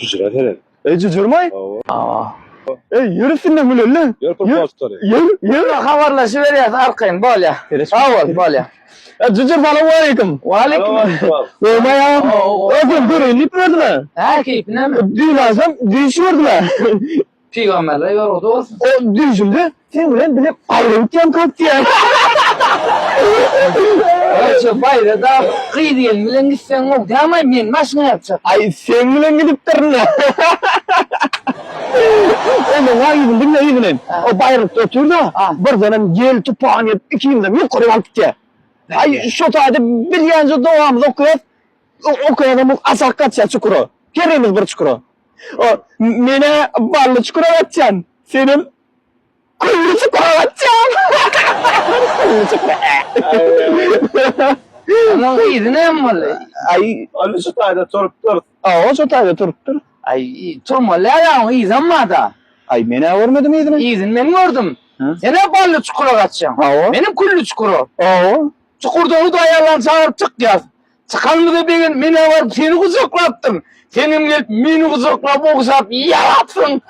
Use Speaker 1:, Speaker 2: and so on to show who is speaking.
Speaker 1: Cücüret herhalde.
Speaker 2: Cücürmay?
Speaker 3: Aa.
Speaker 2: Yürüsün mü lan?
Speaker 1: Yer kurtlar tutar.
Speaker 2: Yürü.
Speaker 3: Haberleşiveriyoruz arkayın böyle. Avval böyle.
Speaker 2: Cücür falan aleyküm.
Speaker 3: Aleyküm.
Speaker 2: Olma ya. Oğlum dur elip verdiler.
Speaker 3: Ha keyfine mi?
Speaker 2: Düğün alsam düğüşü verdiler.
Speaker 3: Peygamberler yoruldu olsun.
Speaker 2: O düğüşümde sen bilen bile ayrılıkken kalktı ya.
Speaker 3: Şu bayrağı da kıy diyelim bilen gitsen o. Ama ben maşına yapacak.
Speaker 2: Ay sen bilen gidip durun ya. Oğlum var gidin ne gidin. O bayrakta otur da bir zaman gel tupağın yap ikiyim de yukarı baktık ya. Ay şu tayda bir yancı doğamız okuyat. Okuyat bu asak kaçya çukuru. Keremiz bir çukuru. O mene ballı çukura atacaksın. Senin kullu çukura atacaksın. Kullu çukura.
Speaker 3: Ama iyiydi ne mi?
Speaker 2: Ay
Speaker 1: Ali şu tayda sorup dur.
Speaker 2: o şu tayda turup dur.
Speaker 3: Ay turma la iyi ama da.
Speaker 2: Ay mene vermedim iydin.
Speaker 3: İyiydin ben gördüm. Sen hep ballı çukura kaçacaksın. Benim kullu çukuru. Çukurda onu da ayarlan çağırıp çık yaz. Çıkan mı da bir gün mene var seni kucaklattım. Senin gelip beni kucaklap okşap yaratsın.